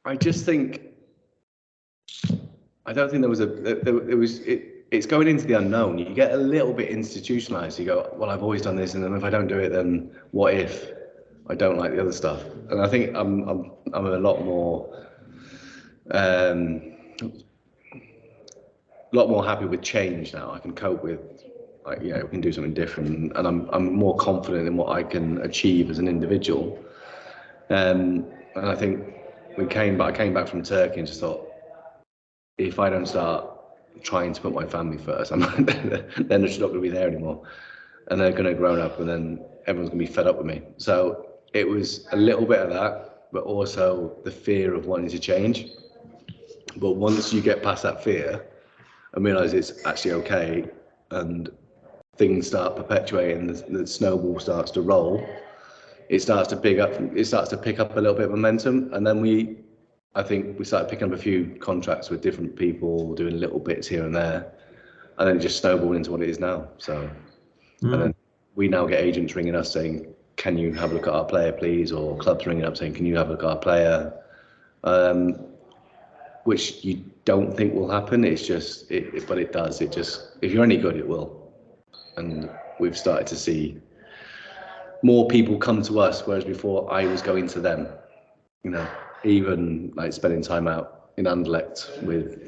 I just think, I don't think it's going into the unknown. You get a little bit institutionalized. You go, well, I've always done this, and then if I don't do it, then what if I don't like the other stuff? And I think I'm a lot more happy with change now. I can cope with, like, we can do something different, and I'm more confident in what I can achieve as an individual. And I think I came back from Turkey and just thought, if I don't start trying to put my family first, then they're just not going to be there anymore, and they're going to grow up, and then everyone's going to be fed up with me. So it was a little bit of that, but also the fear of wanting to change. But once you get past that fear and realise it's actually okay, and things start perpetuating, the snowball starts to roll, it starts to pick up a little bit of momentum. And then I think we started picking up a few contracts with different people, doing little bits here and there, and then it just snowballed into what it is now. So, and then we now get agents ringing us saying, can you have a look at our player, please? Or clubs ringing up saying, can you have a look at our player? Which you don't think will happen. It's just, but it does. It just, if you're any good, it will. And we've started to see more people come to us, whereas before I was going to them. Even like spending time out in Anderlecht with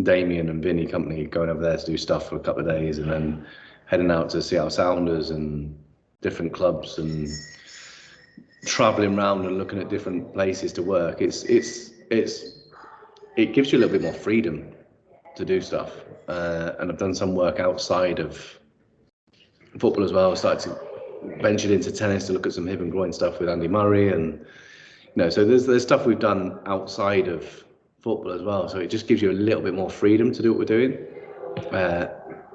Damien and Vinny company, going over there to do stuff for a couple of days, and then heading out to Seattle Sounders and different clubs, and traveling around and looking at different places to work. It gives you a little bit more freedom to do stuff. And I've done some work outside of football as well. I started to venture into tennis to look at some hip and groin stuff with Andy Murray, and so there's stuff we've done outside of football as well. So it just gives you a little bit more freedom to do what we're doing.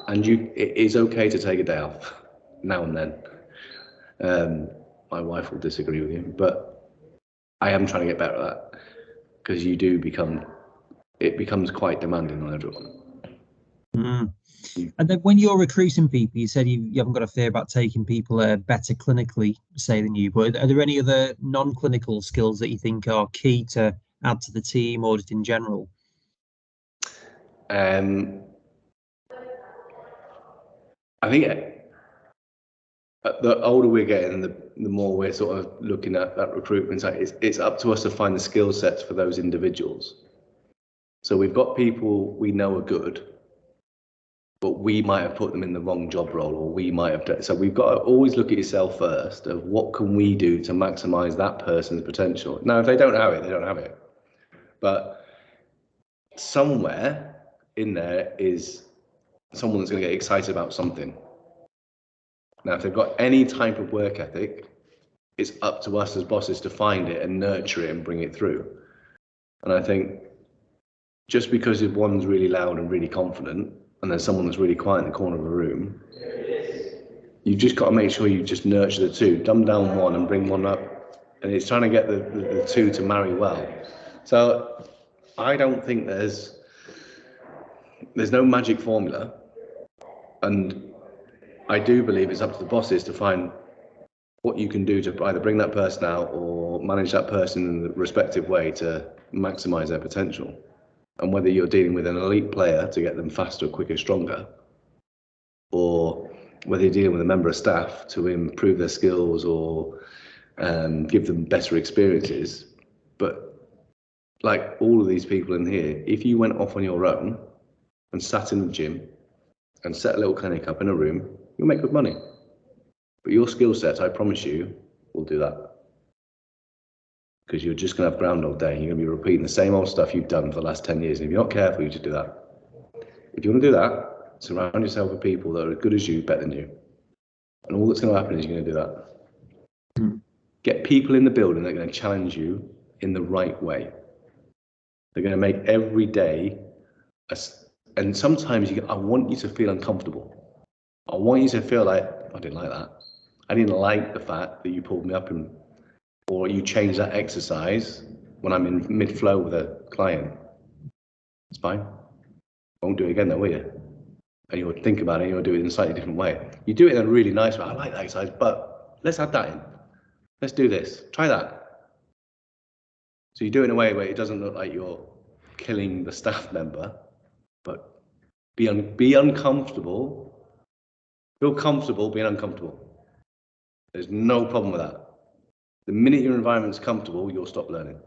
And it is okay to take a day off now and then. My wife will disagree with you, but I am trying to get better at that, because it becomes quite demanding on everyone. And then when you're recruiting people, you said you haven't got a fear about taking people better clinically, say, than you would. Are there any other non-clinical skills that you think are key to add to the team, or just in general? I think the older we're getting, the more we're sort of looking at that recruitment side. It's up to us to find the skill sets for those individuals. So we've got people we know are good, but we might have put them in the wrong job role, or we might have done. So we've got to always look at yourself first, of what can we do to maximize that person's potential. Now, if they don't have it, they don't have it. But somewhere in there is someone that's going to get excited about something. Now, if they've got any type of work ethic, it's up to us as bosses to find it and nurture it and bring it through. And I think just because if one's really loud and really confident, and there's someone that's really quiet in the corner of a room, you've just got to make sure you just nurture the two, dumb down one and bring one up. And it's trying to get the two to marry well. So I don't think there's no magic formula. And I do believe it's up to the bosses to find what you can do to either bring that person out or manage that person in the respective way to maximize their potential. And whether you're dealing with an elite player to get them faster, quicker, stronger, or whether you're dealing with a member of staff to improve their skills or give them better experiences. But like all of these people in here, if you went off on your own and sat in the gym and set a little clinic up in a room, you'll make good money. But your skill sets, I promise you, will do that. Because you're just going to have Groundhog Day. You're going to be repeating the same old stuff you've done for the last 10 years. And if you're not careful, you just do that. If you want to do that, surround yourself with people that are as good as you, better than you. And all that's going to happen is you're going to do that. Get people in the building that are going to challenge you in the right way. They're going to make every day, and sometimes I want you to feel uncomfortable. I want you to feel like, I didn't like that. I didn't like the fact that you pulled me up or you change that exercise when I'm in mid-flow with a client. It's fine. Won't do it again though, will you? And you'll think about it and you'll do it in a slightly different way. You do it in a really nice way. I like that exercise, but let's add that in. Let's do this. Try that. So you do it in a way where it doesn't look like you're killing the staff member, but be uncomfortable. Feel comfortable being uncomfortable. There's no problem with that. The minute your environment's comfortable, you'll stop learning.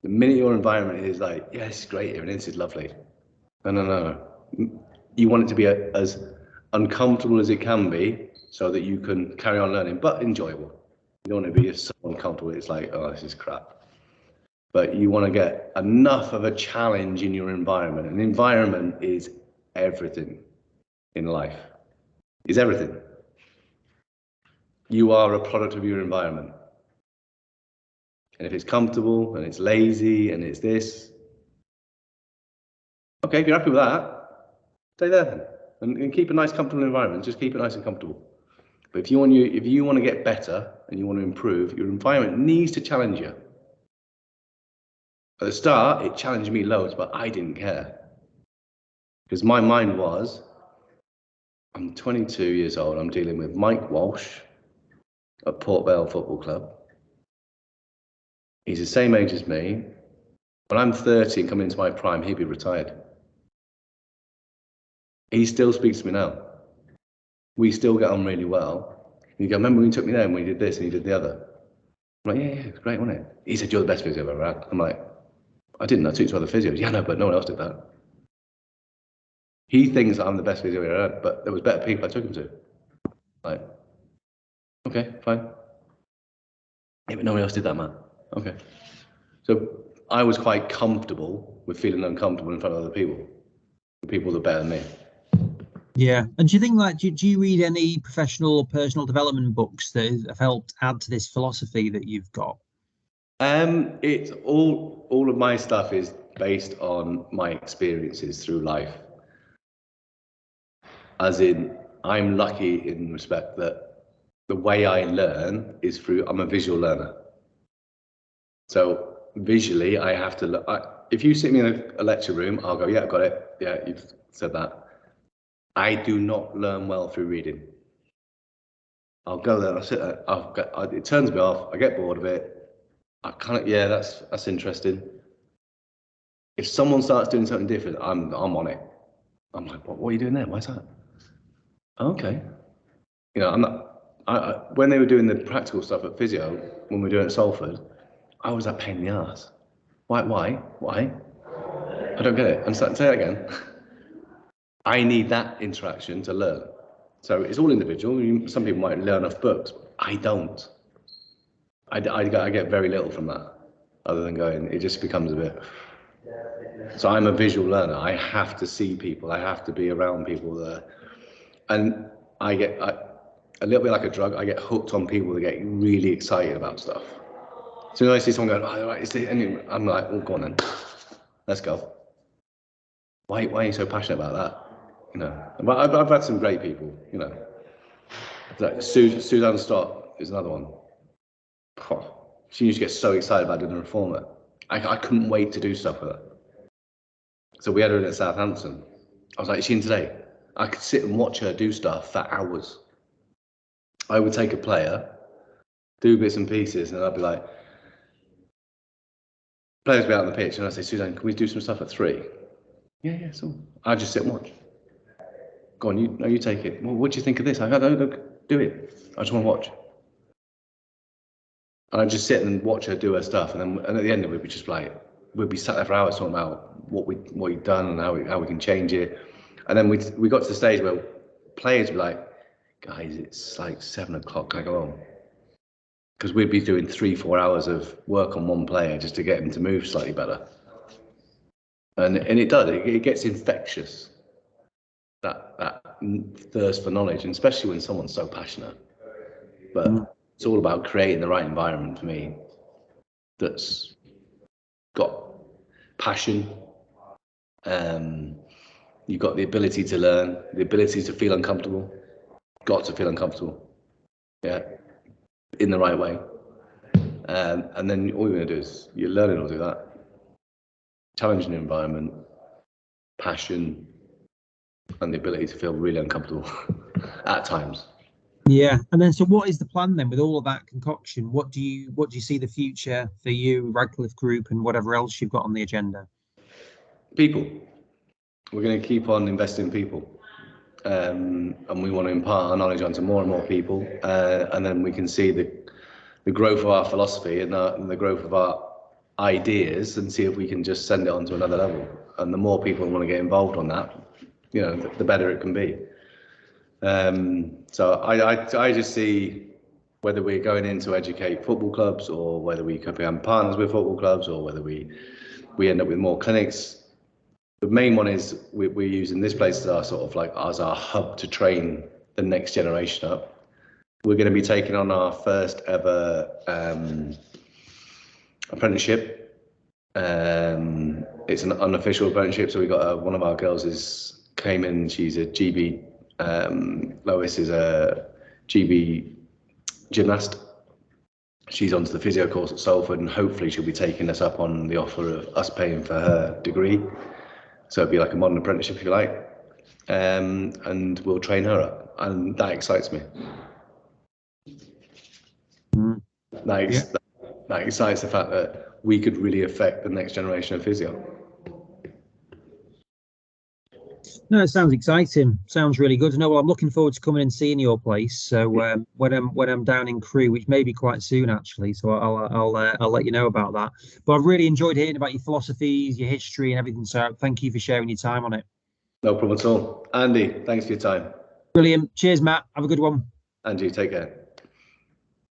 The minute your environment is like, yeah, this is great here and this is lovely. No. You want it to be as uncomfortable as it can be so that you can carry on learning, but enjoyable. You don't want to be so uncomfortable, it's like, oh, this is crap. But you want to get enough of a challenge in your environment. And environment is everything in life. It's everything. You are a product of your environment. And if it's comfortable and it's lazy and it's this, okay, if you're happy with that, stay there then. And keep a nice, comfortable environment. Just keep it nice and comfortable. But if you want to get better and you want to improve, your environment needs to challenge you. At the start, it challenged me loads, but I didn't care. Because my mind was, I'm 22 years old, I'm dealing with Mike Walsh at Port Vale Football Club. He's the same age as me. When I'm 30 and coming into my prime, he'd be retired. He still speaks to me now. We still get on really well. And you go, remember when you took me there and we did this and he did the other? I'm like, yeah, it's great, wasn't it? He said, you're the best physio I've ever had. I'm like, I didn't, I took you to other physios. Yeah, no, but no one else did that. He thinks I'm the best physio I've ever had, but there was better people I took him to. Like, okay, fine. Yeah, but no one else did that, man. Okay. So I was quite comfortable with feeling uncomfortable in front of other people. People that are better than me. Yeah. And do you think do you read any professional or personal development books that have helped add to this philosophy that you've got? It's all of my stuff is based on my experiences through life. As in, I'm lucky in respect that the way I learn is through, I'm a visual learner. So visually, I have to look. If you sit me in a lecture room, I'll go, yeah, I've got it. Yeah, you've said that. I do not learn well through reading. I'll go there, I'll sit there, it turns me off, I get bored of it. I kind of, yeah, that's interesting. If someone starts doing something different, I'm on it. I'm like, what are you doing there? Why's that? Okay. You know, I'm not, when they were doing the practical stuff at physio, when we were doing it at Salford, I was that pain in the ass. Why? I don't get it. And say that again. I need that interaction to learn. So it's all individual. Some people might learn off books. I don't. I get very little from that, other than going, it just becomes a bit. So I'm a visual learner. I have to see people. I have to be around people there. And I get a little bit like a drug. I get hooked on people that get really excited about stuff. So when I see someone going, oh, right, and I'm like, oh, go on then. Let's go. Why are you so passionate about that? You know, but I've had some great people, you know. Like Suzanne Stott is another one. She used to get so excited about doing the reformer. I couldn't wait to do stuff with her. So we had her in at Southampton. I was like, is she in today? I could sit and watch her do stuff for hours. I would take a player, do bits and pieces, and I'd be like, Players will be out on the pitch, and I say, Suzanne, can we do some stuff at 3? Yeah, so I just sit and watch. Go on, you take it. Well, what do you think of this? I go, no, look, do it. I just want to watch. And I just sit and watch her do her stuff, and at the end of it, we'd be sat there for hours talking about what we've done and how we can change it. And then we got to the stage where players would be like, guys, it's like 7 o'clock. Can I go home? Because we'd be doing 3-4 hours of work on one player just to get him to move slightly better. And it does. It gets infectious. That thirst for knowledge, and especially when someone's so passionate. But it's all about creating the right environment for me that's got passion. You've got the ability to learn, the ability to feel uncomfortable. Got to feel uncomfortable, yeah, in the right way. And then all you're going to do is you're learning how to do that. Challenging environment, passion, and the ability to feel really uncomfortable at times. Yeah, and then so what is the plan then with all of that concoction? What do you see the future for you, Radcliffe Group, and whatever else you've got on the agenda? People. We're going to keep on investing in people, and we want to impart our knowledge onto more and more people, and then we can see the growth of our philosophy and the growth of our ideas, and see if we can just send it on to another level. And the more people want to get involved on that, the better it can be. So I just see whether we're going in to educate football clubs, or whether we could become partners with football clubs, or whether we end up with more clinics. The main one is we're using this place as our sort of like as our hub to train the next generation up. We're going to be taking on our first ever apprenticeship. It's an unofficial apprenticeship, so we got one of our girls came in. She's a GB. Lois is a GB gymnast. She's onto the physio course at Salford, and hopefully she'll be taking us up on the offer of us paying for her degree. So it'd be like a modern apprenticeship, if you like, and we'll train her up, and that excites me. That excites the fact that we could really affect the next generation of physio. No, it sounds exciting. Sounds really good. No, well, I'm looking forward to coming and seeing your place. So when I'm down in Crewe, which may be quite soon actually, so I'll let you know about that. But I've really enjoyed hearing about your philosophies, your history, and everything. So thank you for sharing your time on it. No problem at all, Andy. Thanks for your time. Brilliant. Cheers, Matt. Have a good one. And you take care.